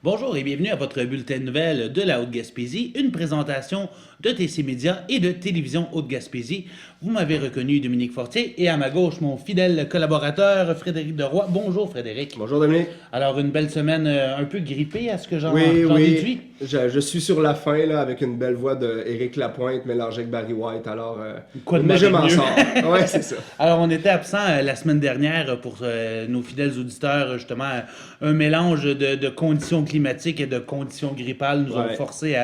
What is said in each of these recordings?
Bonjour et bienvenue à votre bulletin de nouvelles de la Haute-Gaspésie, une présentation de TC Média et de Télévision Haute-Gaspésie. Vous m'avez reconnu, Dominique Fortier, et à ma gauche, mon fidèle collaborateur, Frédéric Deroy. Bonjour, Frédéric. Bonjour Dominique. Alors, une belle semaine un peu grippée, à ce que j'en Oui, j'en oui, déduis. je suis sur la fin là, avec une belle voix de Éric Lapointe mélangée avec Barry White, alors Quoi de mais je mal m'en mieux? sors. Ouais, c'est ça. Alors, on était absent la semaine dernière pour nos fidèles auditeurs. Justement, un mélange de conditions climatiques et de conditions grippales nous ont Ouais. forcés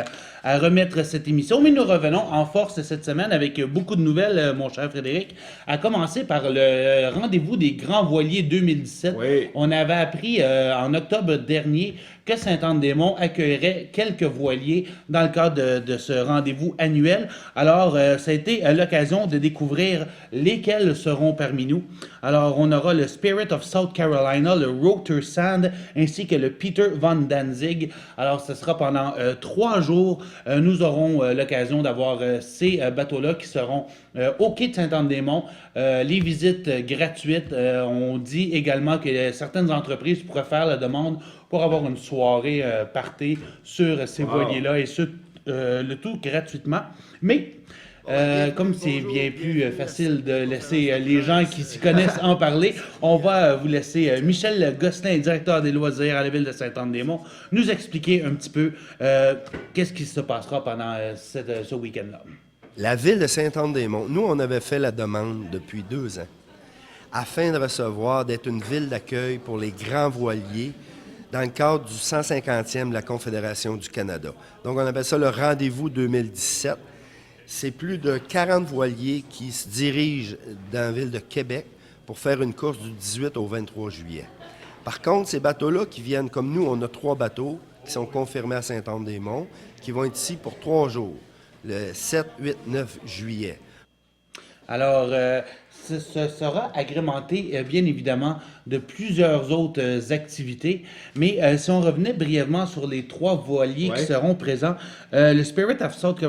à remettre cette émission. Mais nous revenons en force cette semaine avec beaucoup de nouvelles, mon cher Frédéric. À commencer par le rendez-vous des Grands Voiliers 2017. Oui. On avait appris en octobre dernier que Sainte-Anne-des-Monts accueillerait quelques voiliers dans le cadre de ce rendez-vous annuel. Alors, ça a été l'occasion de découvrir lesquels seront parmi nous. Alors, on aura le Spirit of South Carolina, le Rotor Sand, ainsi que le Peter Van Danzig. Alors, ce sera pendant 3 jours. Nous aurons l'occasion d'avoir ces bateaux-là qui seront au quai de Sainte-Anne-des-Monts. Les visites gratuites. On dit également que certaines entreprises pourraient faire la demande pour avoir une soirée party sur ces Wow. voiliers-là et ce, le tout gratuitement. Mais comme c'est bien plus facile de laisser les gens qui s'y connaissent en parler, on va vous laisser Michel Gosselin, directeur des loisirs à la ville de Sainte-Anne-des-Monts, nous expliquer un petit peu qu'est-ce qui se passera pendant ce week-end-là. La ville de Sainte-Anne-des-Monts, nous, on avait fait la demande depuis 2 ans afin de recevoir, d'être une ville d'accueil pour les grands voiliers dans le cadre du 150e de la Confédération du Canada. Donc, on appelle ça le Rendez-vous 2017. C'est plus de 40 voiliers qui se dirigent dans la ville de Québec pour faire une course du 18 au 23 juillet. Par contre, ces bateaux-là qui viennent, comme nous, on a 3 bateaux qui sont confirmés à Sainte-Anne-des-Monts, qui vont être ici pour 3 jours, le 7, 8, 9 juillet. Alors, ce sera agrémenté, bien évidemment, de plusieurs autres activités. Mais si on revenait brièvement sur les 3 voiliers qui Ouais. seront présents, le Spirit of South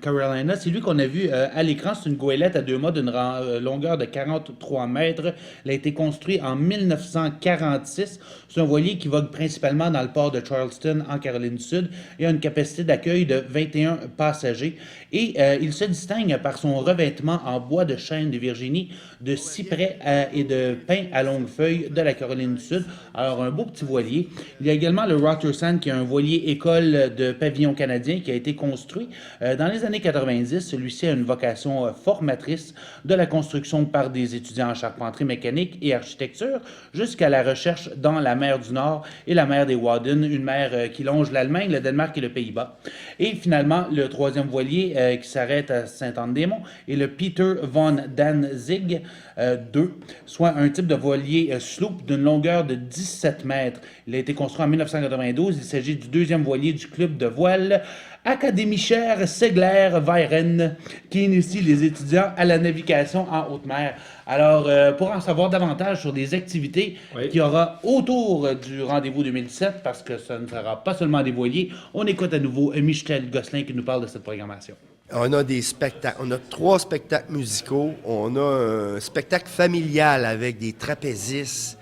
Carolina, c'est lui qu'on a vu à l'écran. C'est une goélette à 2 mâts d'une longueur de 43 mètres. Il a été construit en 1946. C'est un voilier qui vogue principalement dans le port de Charleston, en Caroline du Sud, et a une capacité d'accueil de 21 passagers. Et il se distingue par son revêtement en bois de chêne de Virginie, de cyprès et de pin à longue feuille de la Caroline du Sud. Alors, un beau petit voilier. Il y a également le Rotor Sand, qui est un voilier école de pavillon canadien qui a été construit dans les années 90. Celui-ci a une vocation formatrice de la construction par des étudiants en charpenterie mécanique et architecture jusqu'à la recherche dans la mer du Nord et la mer des Wadden, une mer qui longe l'Allemagne, le Danemark et le Pays-Bas. Et finalement, le 3e voilier qui s'arrête à Sainte-Anne-des-Monts est le Peter Von Danzig 2, soit un type de voilier sloop d'une longueur de 17 mètres. Il a été construit en 1992. Il s'agit du 2e voilier du club de voile Akademischer Segler Weiren, qui initie les étudiants à la navigation en haute mer. Alors, pour en savoir davantage sur des activités Oui. qu'il y aura autour du rendez-vous 2017, parce que ce ne sera pas seulement des voiliers, on écoute à nouveau Michel Gosselin qui nous parle de cette programmation. On a des spectacles. On a 3 spectacles musicaux. On a un spectacle familial avec des trapézistes.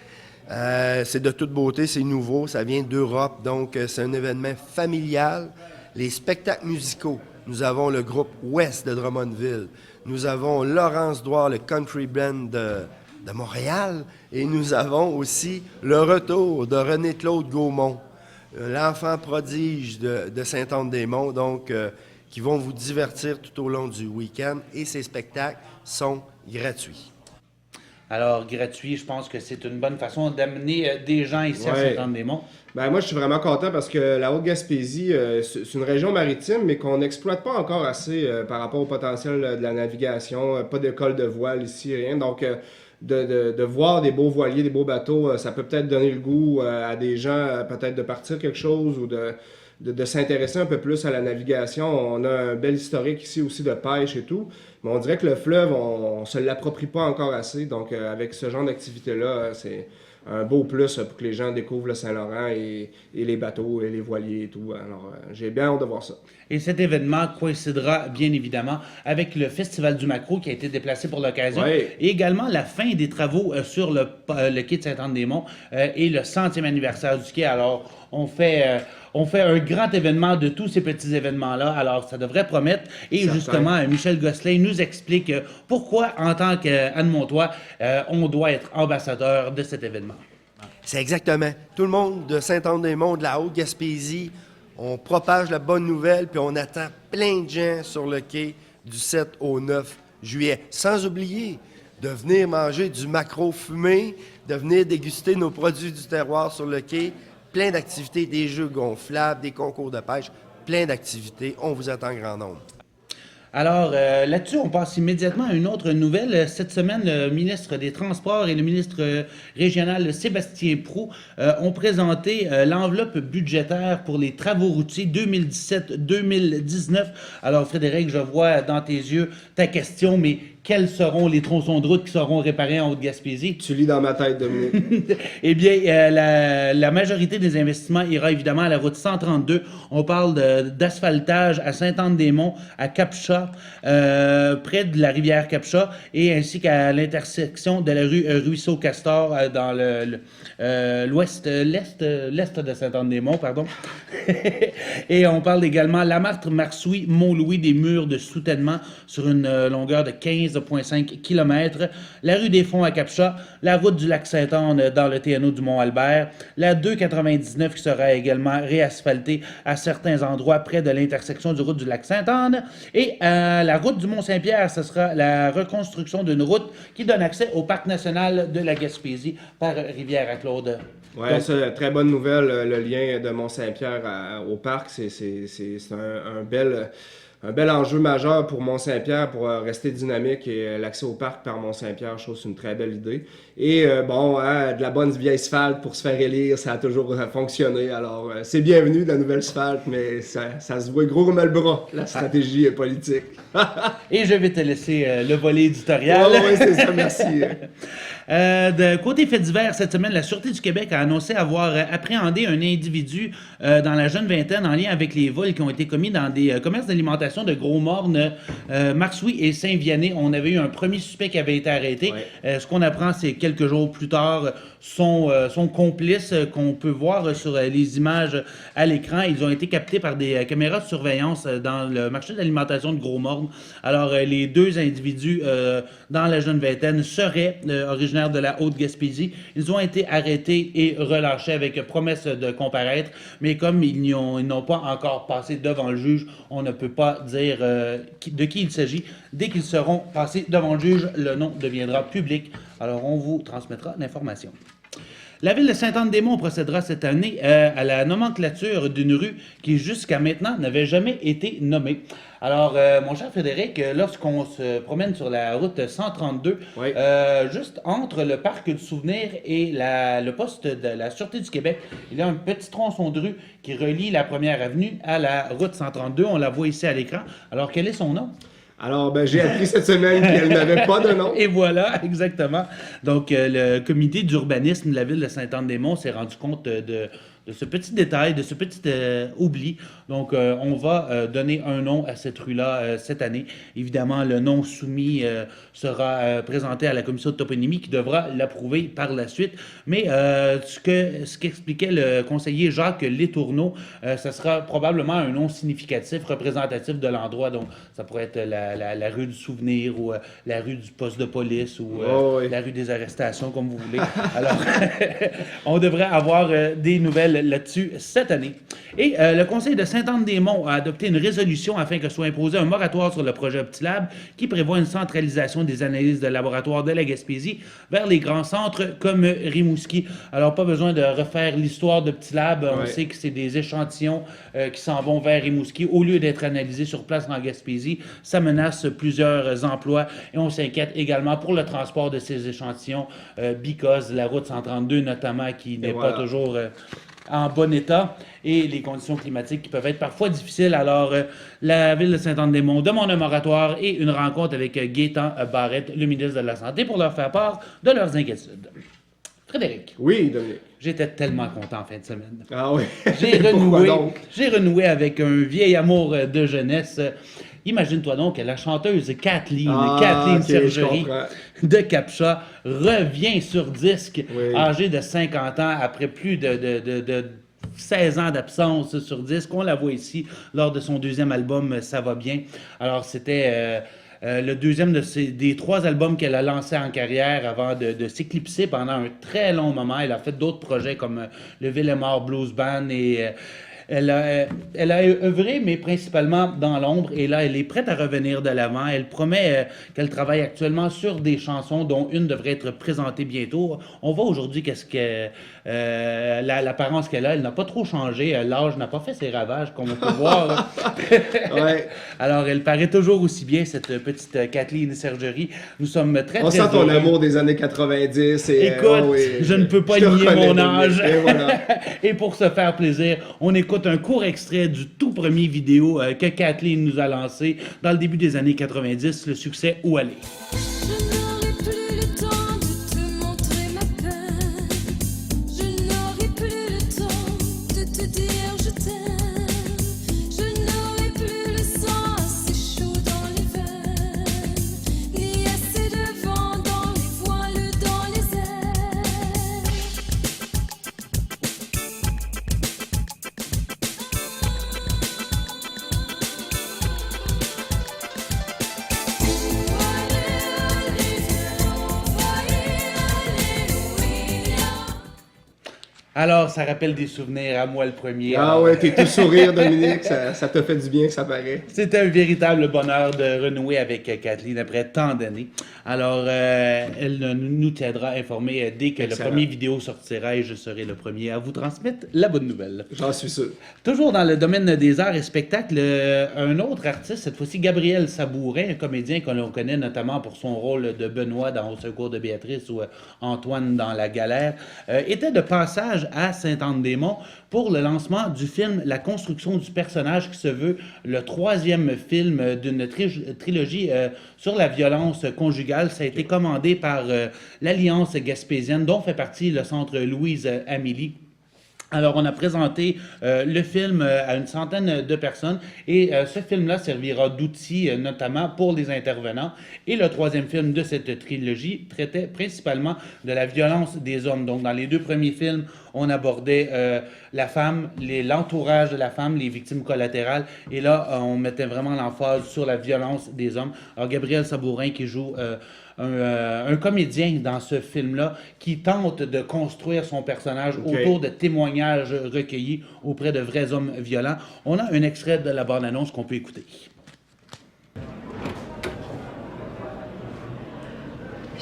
C'est de toute beauté, c'est nouveau, ça vient d'Europe, donc c'est un événement familial. Les spectacles musicaux, nous avons le groupe West de Drummondville, nous avons Laurence Douard, le country band de Montréal, et nous avons aussi le retour de René-Claude Gaumont, l'enfant prodige de Sainte-Anne-des-Monts, donc qui vont vous divertir tout au long du week-end, et ces spectacles sont gratuits. Alors, gratuit, je pense que c'est une bonne façon d'amener des gens ici à Ouais. Sainte-Anne-des-Monts. Ben, moi, je suis vraiment content parce que la Haute-Gaspésie, c'est une région maritime, mais qu'on n'exploite pas encore assez par rapport au potentiel de la navigation. Pas d'école de voile ici, rien. Donc, de voir des beaux voiliers, des beaux bateaux, ça peut peut-être donner le goût à des gens, peut-être de partir quelque chose ou de s'intéresser un peu plus à la navigation. On a un bel historique ici aussi de pêche et tout, mais on dirait que le fleuve, on se l'approprie pas encore assez. Donc, avec ce genre d'activité-là, c'est un beau plus pour que les gens découvrent le Saint-Laurent et les bateaux et les voiliers et tout. Alors, j'ai bien hâte de voir ça. Et cet événement coïncidera bien évidemment avec le Festival du Maquereau qui a été déplacé pour l'occasion. Ouais. Et également la fin des travaux sur le quai de Sainte-Anne-des-Monts et le 100e anniversaire du quai. Alors, on fait un grand événement de tous ces petits événements-là. Alors, ça devrait promettre. Et Certain. justement, Michel Gosselin nous explique pourquoi, en tant qu'Anne-Montois, on doit être ambassadeur de cet événement. C'est exactement. Tout le monde de Saint-Anne-des-Monts, de la Haute-Gaspésie, on propage la bonne nouvelle, puis on attend plein de gens sur le quai du 7 au 9 juillet. Sans oublier de venir manger du maquereau fumé, de venir déguster nos produits du terroir sur le quai. Plein d'activités, des jeux gonflables, des concours de pêche, plein d'activités. On vous attend en grand nombre. Alors, là-dessus, on passe immédiatement à une autre nouvelle. Cette semaine, le ministre des Transports et le ministre régional Sébastien Proulx ont présenté l'enveloppe budgétaire pour les travaux routiers 2017-2019. Alors, Frédéric, je vois dans tes yeux ta question, mais quels seront les tronçons de route qui seront réparés en Haute-Gaspésie? Tu lis dans ma tête, Dominique. Eh bien, la majorité des investissements ira évidemment à la route 132. On parle d'asphaltage à Sainte-Anne-des-Monts, à Capcha, près de la rivière Capcha, et ainsi qu'à l'intersection de la rue Ruisseau-Castor dans l'est de Sainte-Anne-des-Monts, pardon. Et on parle également Lamartre, Marsouis, Mont-Louis, des murs de soutènement sur une longueur de 15,5 km, la rue des Fonds à Capcha, la route du lac Sainte-Anne dans le TNO du Mont-Albert, la 299 qui sera également réasphaltée à certains endroits près de l'intersection du route du lac Sainte-Anne, et la route du Mont-Saint-Pierre, ce sera la reconstruction d'une route qui donne accès au parc national de la Gaspésie par Rivière-à-Claude. Oui, Donc, ça, très bonne nouvelle, le lien de Mont-Saint-Pierre au parc, c'est un bel enjeu majeur pour Mont-Saint-Pierre pour rester dynamique et l'accès au parc par Mont-Saint-Pierre, je trouve que c'est une très belle idée. Et de la bonne vieille asphalte pour se faire élire, ça a toujours fonctionné. Alors, c'est bienvenu de la nouvelle asphalte, mais ça se voit gros comme le bras, la stratégie politique. Et je vais te laisser le volet éditorial. Oui, c'est ça, merci. De côté fait divers, cette semaine, la Sûreté du Québec a annoncé avoir appréhendé un individu dans la jeune vingtaine en lien avec les vols qui ont été commis dans des commerces d'alimentation de Gros-Morne, Marsouis et Saint-Vianney. On avait eu un premier suspect qui avait été arrêté. Ouais. Ce qu'on apprend, c'est quelques jours plus tard, son complice qu'on peut voir sur les images à l'écran. Ils ont été captés par des caméras de surveillance dans le marché d'alimentation de Gros-Morne. Alors, les deux individus dans la jeune vingtaine seraient originaires de la Haute-Gaspésie. Ils ont été arrêtés et relâchés avec promesse de comparaître, mais comme ils n'ont pas encore passé devant le juge, on ne peut pas dire de qui il s'agit. Dès qu'ils seront passés devant le juge, le nom deviendra public. Alors, on vous transmettra l'information. La ville de Sainte-Anne-des-Monts procédera cette année à la nomenclature d'une rue qui, jusqu'à maintenant, n'avait jamais été nommée. Alors, mon cher Frédéric, lorsqu'on se promène sur la route 132, Oui. juste entre le parc du Souvenir et le poste de la Sûreté du Québec, il y a un petit tronçon de rue qui relie la première avenue à la route 132. On la voit ici à l'écran. Alors, quel est son nom? Alors, j'ai appris cette semaine qu'elle n'avait pas de nom. Et voilà, exactement. Donc, le comité d'urbanisme de la ville de Sainte-Anne-des-Monts s'est rendu compte de ce petit détail, de ce petit oubli. Donc, on va donner un nom à cette rue-là cette année. Évidemment, le nom soumis sera présenté à la commission de toponymie qui devra l'approuver par la suite. Mais ce qu'expliquait le conseiller Jacques Letourneau, ça sera probablement un nom significatif, représentatif de l'endroit. Donc, ça pourrait être la rue du Souvenir ou la rue du poste de police ou Oui. la rue des arrestations, comme vous voulez. Alors, on devrait avoir des nouvelles là-dessus cette année. Et le Conseil de Sainte-Anne-des-Monts a adopté une résolution afin que soit imposé un moratoire sur le projet OptiLab qui prévoit une centralisation des analyses de laboratoire de la Gaspésie vers les grands centres comme Rimouski. Alors, pas besoin de refaire l'histoire d'OptiLab. On sait que c'est des échantillons qui s'en vont vers Rimouski. Au lieu d'être analysés sur place en Gaspésie, ça menace plusieurs emplois et on s'inquiète également pour le transport de ces échantillons because la route 132 notamment qui n'est pas toujours en bon état et les conditions climatiques qui peuvent être parfois difficiles. Alors, la ville de Saint-Anne-des-Monts demande un moratoire et une rencontre avec Gaétan Barrette, le ministre de la Santé, pour leur faire part de leurs inquiétudes. Frédéric. Oui, Dominique. J'étais tellement content en fin de semaine. Ah oui. J'ai donc? renoué avec un vieil amour de jeunesse. Imagine-toi donc que la chanteuse Kathleen Ok, Sergerie je comprends. de Captcha revient sur disque, Oui. âgée de 50 ans, après plus de 16 ans d'absence sur disque. On la voit ici lors de son deuxième album Ça va bien. Alors, c'était le deuxième des 3 albums qu'elle a lancés en carrière avant de s'éclipser pendant un très long moment. Elle a fait d'autres projets comme le Villemort Blues Band et elle a œuvré, mais principalement dans l'ombre. Et là, elle est prête à revenir de l'avant. Elle promet qu'elle travaille actuellement sur des chansons, dont une devrait être présentée bientôt. On voit aujourd'hui qu'est-ce que l'apparence qu'elle a. Elle n'a pas trop changé. L'âge n'a pas fait ses ravages, comme on peut voir. Ouais. Alors, elle paraît toujours aussi bien, cette petite Kathleen Sergerie. Nous sommes très, On très sent ton heureux. amour des années 90. Et, Écoute, oh oui, je ne peux pas je te nier reconnais, mon Dominique. âge. Et voilà. Et pour se faire plaisir, on écoute un court extrait du tout premier vidéo que Kathleen nous a lancé dans le début des années 90, le succès Où aller. Je n'aurai plus le temps de te montrer ma peine. Je n'aurai plus le temps de te dire je t'aime. Je n'aurai plus le sang assez chaud dans les veines, ni assez de vent dans les voiles, dans les airs. Alors, ça rappelle des souvenirs à moi le premier. Ah ouais, t'es tout sourire, Dominique. Ça te fait du bien que ça paraît. C'était un véritable bonheur de renouer avec Kathleen après tant d'années. Alors, elle nous tiendra informés dès que Excellent. le premier vidéo sortira et je serai le premier à vous transmettre la bonne nouvelle. J'en suis sûr. Toujours dans le domaine des arts et spectacles, un autre artiste, cette fois-ci Gabriel Sabourin, un comédien que l'on connaît notamment pour son rôle de Benoît dans Au secours de Béatrice ou Antoine dans La Galère, était de passage à Saint-Anne-des-Monts pour le lancement du film La construction du personnage qui se veut le 3e film d'une trilogie sur la violence conjugale. Ça a été commandé par l'Alliance gaspésienne dont fait partie le Centre Louise-Amélie. Alors, on a présenté le film à une centaine de personnes et ce film-là servira d'outil notamment pour les intervenants. Et le 3e film de cette trilogie traitait principalement de la violence des hommes. Donc, dans les 2 premiers films, on abordait la femme, l'entourage de la femme, les victimes collatérales. Et là, on mettait vraiment l'emphase sur la violence des hommes. Alors, Gabriel Sabourin qui joue un comédien dans ce film-là qui tente de construire son personnage autour de témoignages recueillis auprès de vrais hommes violents. On a un extrait de la bande-annonce qu'on peut écouter.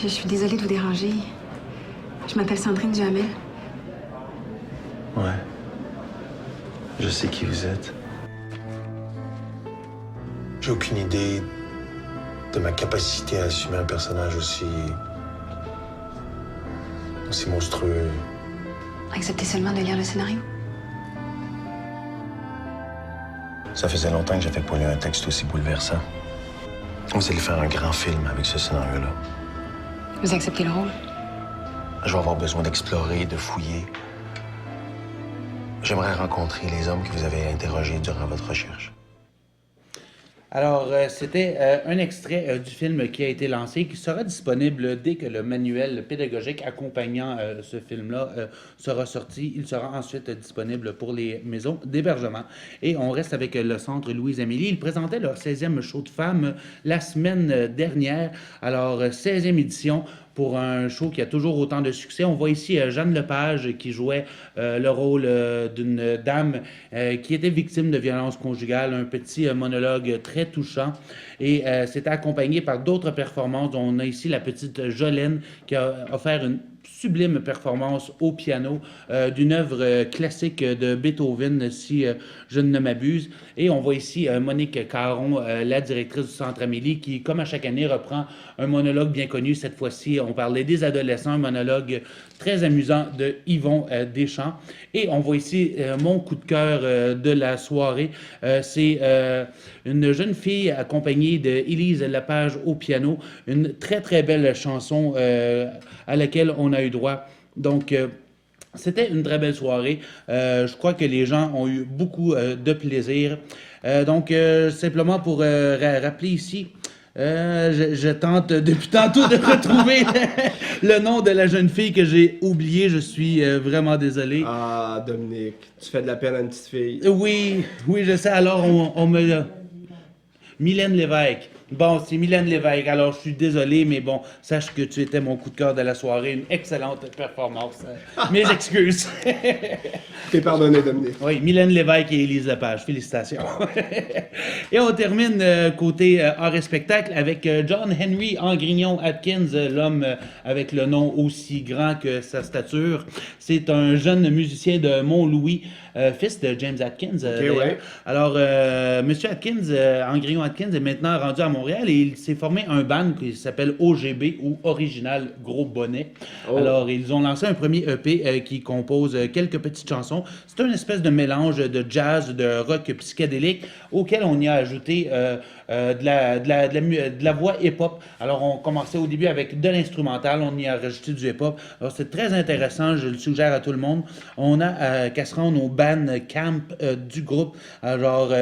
Je suis désolée de vous déranger. Je m'appelle Sandrine Duhamel. Ouais. Je sais qui vous êtes. J'ai aucune idée de ma capacité à assumer un personnage aussi monstrueux. Acceptez seulement de lire le scénario. Ça faisait longtemps que j'avais pas lu un texte aussi bouleversant. Vous allez faire un grand film avec ce scénario-là. Vous acceptez le rôle? Je vais avoir besoin d'explorer, de fouiller. J'aimerais rencontrer les hommes que vous avez interrogés durant votre recherche. Alors, c'était un extrait du film qui a été lancé, qui sera disponible dès que le manuel pédagogique accompagnant ce film-là sera sorti. Il sera ensuite disponible pour les maisons d'hébergement. Et on reste avec le Centre Louise-Amélie. Ils présentaient leur 16e show de femmes la semaine dernière. Alors, 16e édition pour un show qui a toujours autant de succès. On voit ici Jeanne Lepage qui jouait le rôle d'une dame qui était victime de violences conjugales, un petit monologue très touchant. Et c'était accompagné par d'autres performances. On a ici la petite Jolène qui a offert une sublime performance au piano d'une œuvre classique de Beethoven, si je ne m'abuse. Et on voit ici Monique Caron, la directrice du Centre Amélie, qui, comme à chaque année, reprend un monologue bien connu. Cette fois-ci, on parlait des adolescents, un monologue très amusant de Yvon Deschamps. Et on voit ici mon coup de cœur de la soirée. C'est une jeune fille accompagnée d'Élise Lepage au piano. Une très, très belle chanson à laquelle on a eu droit. Donc, c'était une très belle soirée. Je crois que les gens ont eu beaucoup de plaisir. Donc, simplement pour rappeler ici, je tente depuis tantôt de retrouver le nom de la jeune fille que j'ai oublié. Je suis vraiment désolé. Ah, Dominique, tu fais de la peine à une petite fille. Oui, je sais. Alors, on me... Mylène Lévesque. Bon, c'est Mylène Lévesque. Alors, je suis désolé, mais bon, sache que tu étais mon coup de cœur de la soirée. Une excellente performance. Mes excuses. T'es pardonné, Dominique. Oui, Mylène Lévesque et Élise Lepage. Félicitations. Et on termine côté art et spectacle avec John Henry Angrignon-Atkins, l'homme avec le nom aussi grand que sa stature. C'est un jeune musicien de Mont-Louis, fils de James Atkins. ouais. Alors, M. Atkins, Angrignon-Atkins, est maintenant rendu à Montréal et il s'est formé un band qui s'appelle OGB ou Original Gros Bonnet. Alors, ils ont lancé un premier EP qui compose quelques petites chansons. C'est une espèce de mélange de jazz, de rock psychédélique auquel on y a ajouté de la voix hip-hop. Alors, on commençait au début avec de l'instrumental, on y a rajouté du hip-hop. Alors, c'est très intéressant, je le suggère à tout le monde. On a qu'à se rendre au Bandcamp du groupe. Alors,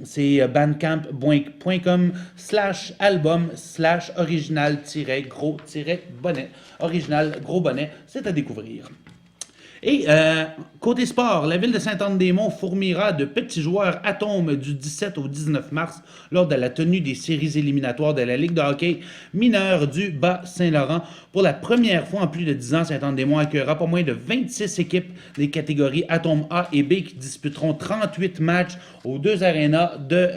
c'est bandcamp.com/album/original-gros-bonnet. Original Gros Bonnet, c'est à découvrir. Et côté sport, la ville de Sainte-Anne-des-Monts fourmillera de petits joueurs atomes du 17 au 19 mars lors de la tenue des séries éliminatoires de la Ligue de hockey mineure du Bas-Saint-Laurent. Pour la première fois en plus de 10 ans, Sainte-Anne-des-Monts accueillera pas moins de 26 équipes des catégories Atomes A et B qui disputeront 38 matchs aux deux arénas de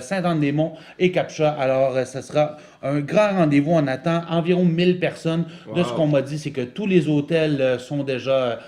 Sainte-Anne-des-Monts et Captcha. Alors, ce sera un grand rendez-vous. On attend environ 1000 personnes. De ce qu'on m'a dit, c'est que tous les hôtels sont déjà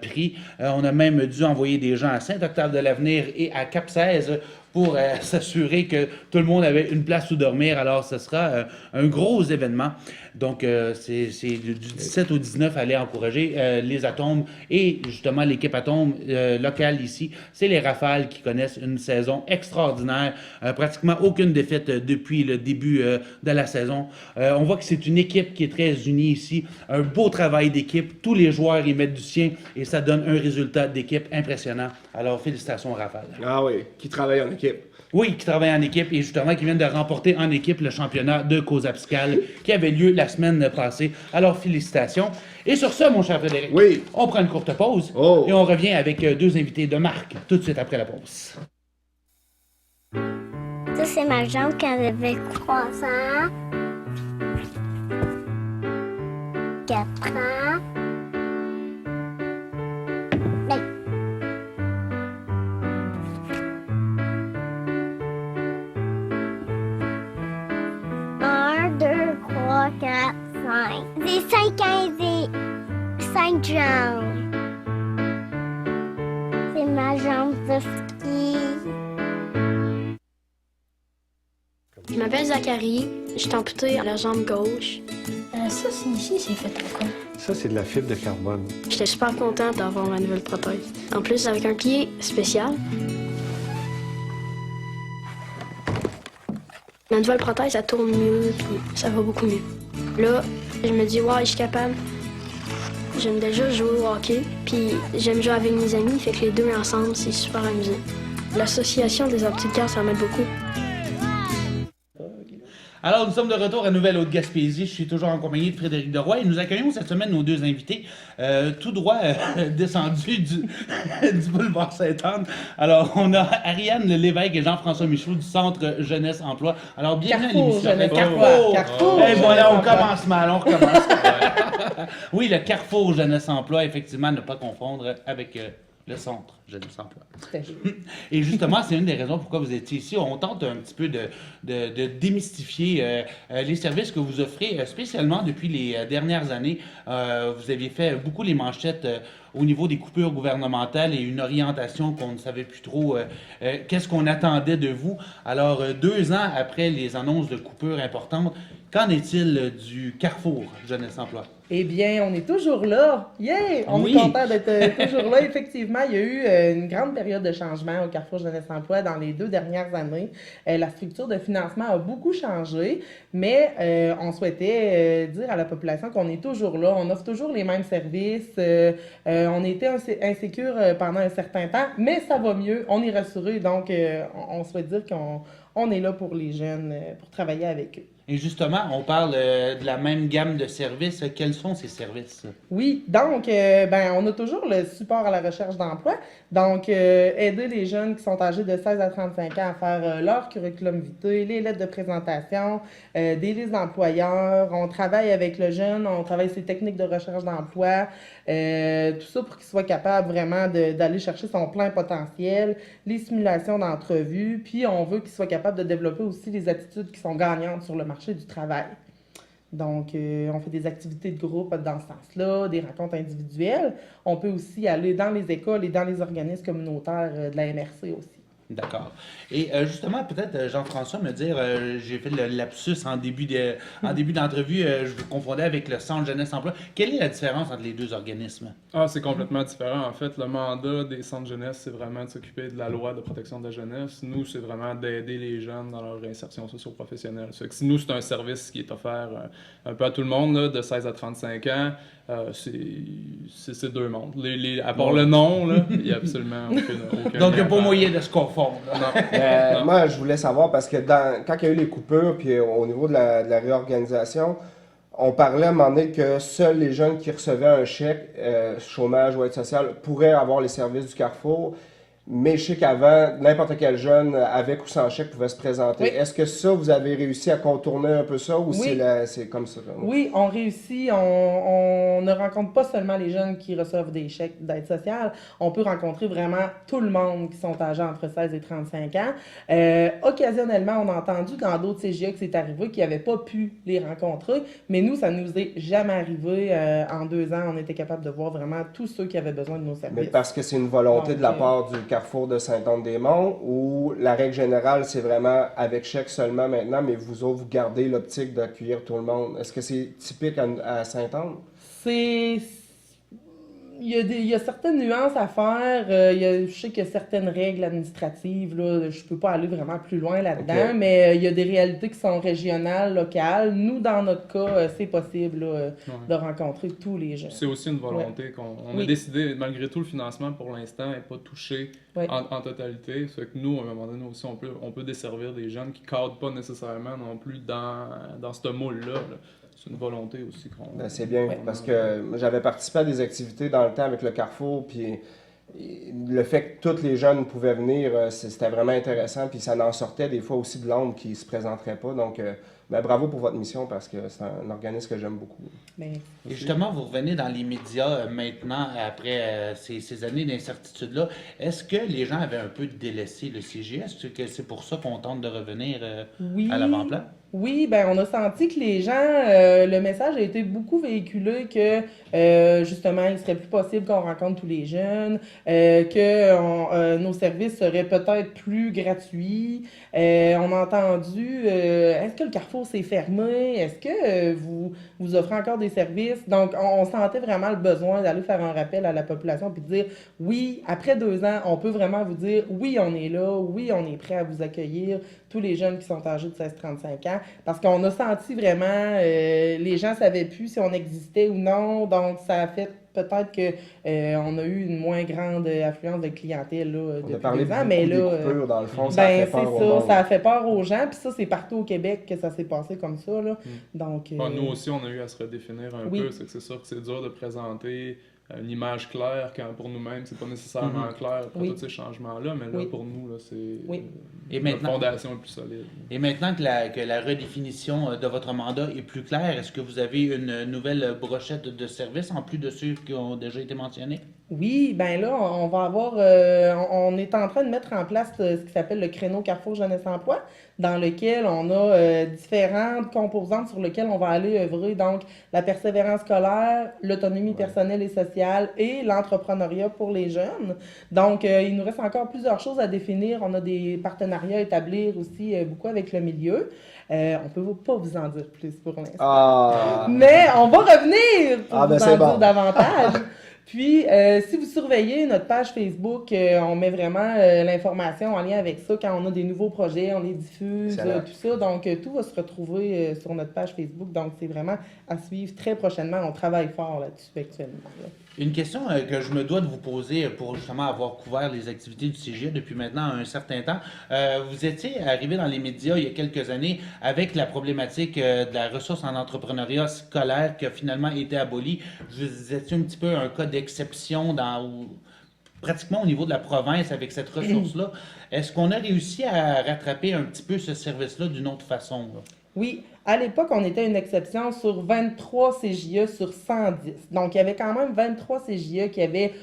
pris. On a même dû envoyer des gens à Saint-Octave-de-l'Avenir et à Cap-16 pour s'assurer que tout le monde avait une place où dormir. Alors, ce sera un gros événement. Donc, c'est du 17 au 19, aller encourager les Atomes et justement l'équipe Atome locale ici. C'est les Rafales qui connaissent une saison extraordinaire. Pratiquement aucune défaite depuis le début de la saison. On voit que c'est une équipe qui est très unie ici. Un beau travail d'équipe. Tous les joueurs y mettent du sien et ça donne un résultat d'équipe impressionnant. Alors, félicitations aux Rafales. Ah oui, qui travaille en équipe. Oui, qui travaillent en équipe et justement qui viennent de remporter en équipe le championnat de Cozapscal qui avait lieu la semaine passée. Alors, félicitations. Et sur ce, mon cher Frédéric, Oui. on prend une courte pause et on revient avec deux invités de marque tout de suite après la pause. Ça, c'est ma jambe quand j'avais 3 ans. 4 ans. Ben. 1, 2, 3, 4, 5. J'ai 5 ans et 5 jambes. C'est ma jambe de ski. Je m'appelle Zachary, je suis amputé à la jambe gauche. Ça, c'est ici, c'est fait pourquoi? Ça, c'est de la fibre de carbone. J'étais super content d'avoir ma nouvelle prothèse. En plus, avec un pied spécial. Ma nouvelle prothèse, ça tourne mieux, puis ça va beaucoup mieux. Là, je me dis, ouais, je suis capable. J'aime déjà jouer au hockey, puis j'aime jouer avec mes amis, fait que les deux ensemble, c'est super amusant. L'association des aptitudes, ça m'aide beaucoup. Alors, nous sommes de retour à Nouvelle-Haute-Gaspésie. Je suis toujours en compagnie de Frédéric Deroy et nous accueillons cette semaine nos deux invités, tout droit descendus du boulevard Sainte-Anne. Alors, on a Ariane Lévesque et Jean-François Michaud du Centre Jeunesse Emploi. Alors, bienvenue à l'émission. Carrefour! Eh bon, là, on commence mal, on recommence. Oui, le Carrefour Jeunesse Emploi, effectivement, ne pas confondre avec Le centre Jeunesse Emploi. Tout à fait. Et justement, c'est une des raisons pourquoi vous étiez ici. On tente un petit peu de démystifier les services que vous offrez, spécialement depuis les dernières années. Vous aviez fait beaucoup les manchettes au niveau des coupures gouvernementales et une orientation qu'on ne savait plus trop qu'est-ce qu'on attendait de vous. Alors, 2 ans après les annonces de coupures importantes, qu'en est-il du Carrefour Jeunesse Emploi? Eh bien, on est toujours là. Yeah! On Oui. est content d'être toujours là. Effectivement, il y a eu une grande période de changement au Carrefour Jeunesse Emploi dans les 2 dernières années. La structure de financement a beaucoup changé, mais on souhaitait dire à la population qu'on est toujours là. On offre toujours les mêmes services. On était insécure pendant un certain temps, mais ça va mieux. On est rassurés, donc on souhaite dire qu'on est là pour les jeunes, pour travailler avec eux. Et justement, on parle de la même gamme de services. Quels sont ces services? Oui, donc, on a toujours le support à la recherche d'emploi. Donc, aider les jeunes qui sont âgés de 16 à 35 ans à faire leur curriculum vitae, les lettres de présentation, des listes d'employeurs. On travaille avec le jeune, on travaille ses techniques de recherche d'emploi, tout ça pour qu'il soit capable vraiment d'aller chercher son plein potentiel, les simulations d'entrevue, puis on veut qu'il soit capable de développer aussi les attitudes qui sont gagnantes sur le marché du travail. Donc, on fait des activités de groupe dans ce sens-là, des rencontres individuelles. On peut aussi aller dans les écoles et dans les organismes communautaires de la MRC aussi. D'accord. Et justement, peut-être, Jean-François, me dire, j'ai fait le lapsus en début d'entrevue, je vous confondais avec le Centre Jeunesse Emploi. Quelle est la différence entre les 2 organismes? Ah, c'est complètement différent. En fait, le mandat des centres jeunesse, c'est vraiment de s'occuper de la loi de protection de la jeunesse. Nous, c'est vraiment d'aider les jeunes dans leur insertion socio-professionnelle. Ça fait que nous, c'est un service qui est offert un peu à tout le monde, là, de 16 à 35 ans. C'est 2 mondes. À part le nom, il n'y a absolument aucun Donc, il n'y a pas rapport. moyen de se confondre. Non. Moi, je voulais savoir, parce que quand il y a eu les coupures, puis au niveau de la réorganisation, on parlait à un moment donné que seuls les jeunes qui recevaient un chèque, chômage ou aide sociale, pourraient avoir les services du Carrefour. Mais je sais qu'avant, n'importe quel jeune, avec ou sans chèque, pouvait se présenter. Oui. Est-ce que ça, vous avez réussi à contourner un peu ça, ou Oui. c'est comme ça? Oui, on réussit. On ne rencontre pas seulement les jeunes qui reçoivent des chèques d'aide sociale. On peut rencontrer vraiment tout le monde qui sont âgés entre 16 et 35 ans. Occasionnellement, on a entendu dans d'autres CGA que c'est arrivé qu'ils n'avaient pas pu les rencontrer. Mais nous, ça ne nous est jamais arrivé. En 2 ans, on était capable de voir vraiment tous ceux qui avaient besoin de nos services. Mais parce que c'est une volonté Donc, de la part du Carrefour de Saint-Anne-des-Monts, ou la règle générale, c'est vraiment avec chèque seulement maintenant, mais vous autres, vous gardez l'optique d'accueillir tout le monde. Est-ce que c'est typique à Saint-Anne? Il y a certaines nuances à faire. Je sais qu'il y a certaines règles administratives. Là, je peux pas aller vraiment plus loin là-dedans, Ok. mais il y a des réalités qui sont régionales, locales. Nous, dans notre cas, c'est possible là, de rencontrer tous les jeunes. C'est aussi une volonté qu'on a Oui. décidé, malgré tout, le financement pour l'instant n'est pas touché Oui. en totalité. C'est que nous, à un moment donné aussi, on peut desservir des jeunes qui ne cadrent pas nécessairement non plus dans ce moule-là. Là. C'est une volonté aussi qu'on... Ben, c'est bien, parce que j'avais participé à des activités dans le temps avec le Carrefour, puis le fait que tous les jeunes pouvaient venir, c'était vraiment intéressant, puis ça en sortait des fois aussi de l'ombre qui ne se présenterait pas. Donc, bravo pour votre mission, parce que c'est un organisme que j'aime beaucoup. Mais Et justement, vous revenez dans les médias maintenant, après ces années d'incertitude-là. Est-ce que les gens avaient un peu délaissé le CGS? Est-ce que c'est pour ça qu'on tente de revenir oui. à l'avant-plan? Oui, ben on a senti que les gens, le message a été beaucoup véhiculé que justement, il serait plus possible qu'on rencontre tous les jeunes, que nos services seraient peut-être plus gratuits. On a entendu, est-ce que le Carrefour s'est fermé? Est-ce que vous offrez encore des services? Donc, on sentait vraiment le besoin d'aller faire un rappel à la population puis de dire, oui, après 2 ans, on peut vraiment vous dire, oui, on est là, oui, on est prêt à vous accueillir, tous les jeunes qui sont âgés de 16-35 ans, parce qu'on a senti vraiment, les gens ne savaient plus si on existait ou non, donc ça a fait peut-être qu'on a eu une moins grande affluence de clientèle là, depuis 2 ans, mais là, des coupures, dans le fond, ça a fait peur au monde. ça a fait peur aux gens, puis ça, c'est partout au Québec que ça s'est passé comme ça, là. Donc, nous aussi, on a eu à se redéfinir un oui. peu, c'est sûr que c'est dur de présenter une image claire quand pour nous-mêmes, c'est pas nécessairement clair pour Oui. tous ces changements-là, mais là, Oui. pour nous, là, c'est Oui. Et la maintenant- fondation est plus solide. Et maintenant que la redéfinition de votre mandat est plus claire, est-ce que vous avez une nouvelle brochette de services en plus de ceux qui ont déjà été mentionnés? Oui, ben là, on va avoir, on est en train de mettre en place ce qui s'appelle le créneau Carrefour Jeunesse Emploi, dans lequel on a différentes composantes sur lesquelles on va aller œuvrer. Donc, la persévérance scolaire, l'autonomie personnelle et sociale et l'entrepreneuriat pour les jeunes. Donc, il nous reste encore plusieurs choses à définir. On a des partenariats à établir aussi beaucoup avec le milieu. On peut pas vous en dire plus pour l'instant. Ah. Mais on va revenir pour Ah, ben vous c'est en bon. dire davantage. Puis, si vous surveillez notre page Facebook, on met vraiment l'information en lien avec ça. Quand on a des nouveaux projets, on les diffuse, Excellent. tout ça. Donc, tout va se retrouver sur notre page Facebook. Donc, c'est vraiment à suivre très prochainement. On travaille fort là-dessus actuellement. Là. Une question que je me dois de vous poser pour justement avoir couvert les activités du CGE depuis maintenant un certain temps. Vous étiez arrivé dans les médias il y a quelques années avec la problématique de la ressource en entrepreneuriat scolaire qui a finalement été abolie. Vous étiez un petit peu un cas d'exception pratiquement au niveau de la province avec cette ressource-là. Est-ce qu'on a réussi à rattraper un petit peu ce service-là d'une autre façon, là? Oui, à l'époque, on était une exception sur 23 CJE sur 110. Donc, il y avait quand même 23 CJE qui avaient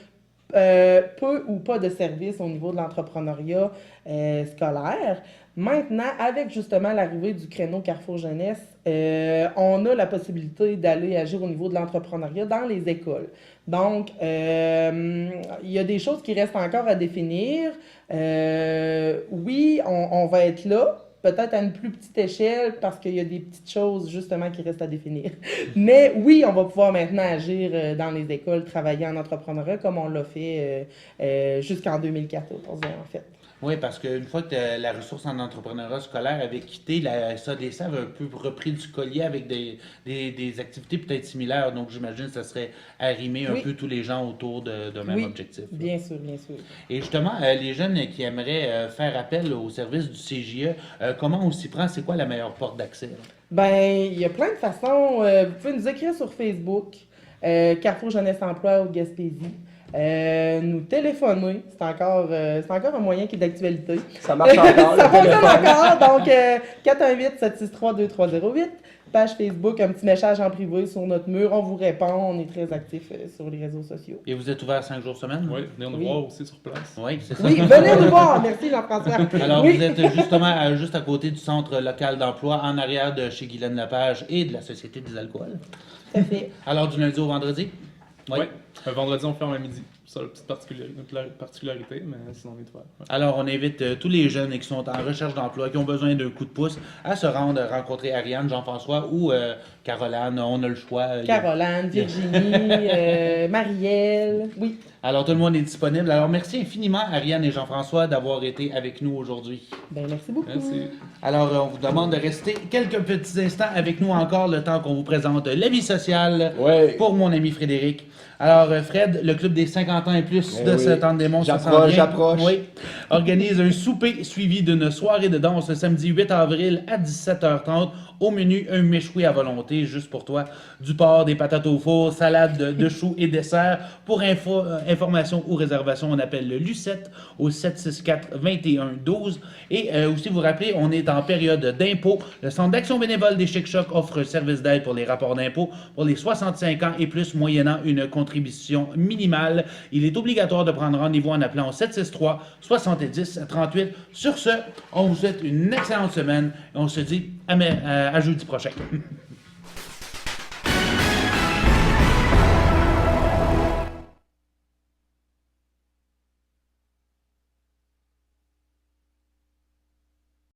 peu ou pas de services au niveau de l'entrepreneuriat scolaire. Maintenant, avec justement l'arrivée du créneau Carrefour Jeunesse, on a la possibilité d'aller agir au niveau de l'entrepreneuriat dans les écoles. Donc, il y a des choses qui restent encore à définir. Oui, on va être là. Peut-être à une plus petite échelle parce qu'il y a des petites choses justement qui restent à définir. Mais oui, on va pouvoir maintenant agir dans les écoles, travailler en entrepreneuriat comme on l'a fait jusqu'en 2014 en fait. Oui, parce qu'une fois que la ressource en entrepreneuriat scolaire avait quitté, la SADC avait un peu repris du collier avec des activités peut-être similaires. Donc, j'imagine que ça serait arrimer un peu tous les gens autour d'un même objectif. Bien sûr, bien sûr. Et justement, les jeunes qui aimeraient faire appel au service du CJE, comment on s'y prend? C'est quoi la meilleure porte d'accès? Ben, il y a plein de façons. Vous pouvez nous écrire sur Facebook, Carrefour Jeunesse Emploi ou Gaspésie. Nous téléphoner, c'est encore un moyen qui est d'actualité. Ça marche encore. Ça fonctionne encore, donc 418-763-2308. Page Facebook, un petit message en privé sur notre mur, on vous répond, on est très actifs sur les réseaux sociaux. Et vous êtes ouvert 5 jours semaine? Oui, venez nous voir aussi sur place. Oui, c'est ça. Oui, venez nous voir, merci Jean-François. Alors, oui. vous êtes justement juste à côté du centre local d'emploi, en arrière de chez Guylaine Lepage et de la Société des alcools. Tout à fait. Alors, du lundi au vendredi? Oui. Vendredi, on ferme à midi. C'est la petite particularité, mais sinon on est ouvert. Ouais. Alors, on invite tous les jeunes qui sont en recherche d'emploi, qui ont besoin d'un coup de pouce, à se rendre rencontrer Ariane, Jean-François ou Caroline. On a le choix. Caroline, Virginie, Marielle, oui. Alors, tout le monde est disponible. Alors, merci infiniment, Ariane et Jean-François, d'avoir été avec nous aujourd'hui. Ben, merci beaucoup. Merci. Alors, on vous demande de rester quelques petits instants avec nous encore, le temps qu'on vous présente la vie sociale pour mon ami Frédéric. Alors, Fred, le club des 50 ans et plus de Saint-Anne-des-Monts, j'approche. Oui, organise un souper suivi d'une soirée de danse le samedi 8 avril à 17h30. Au menu, un méchoui à volonté, juste pour toi, du porc, des patates au four, salade de choux et dessert. Pour information ou réservation, on appelle le Lucette au 764-21-12. Et aussi, vous rappelez, on est en période d'impôt. Le Centre d'action bénévole des Chic Chocs offre un service d'aide pour les rapports d'impôt pour les 65 ans et plus, moyennant une contribution minimale. Il est obligatoire de prendre rendez-vous en appelant au 763-70-38. Sur ce, on vous souhaite une excellente semaine et on se dit à jeudi prochain.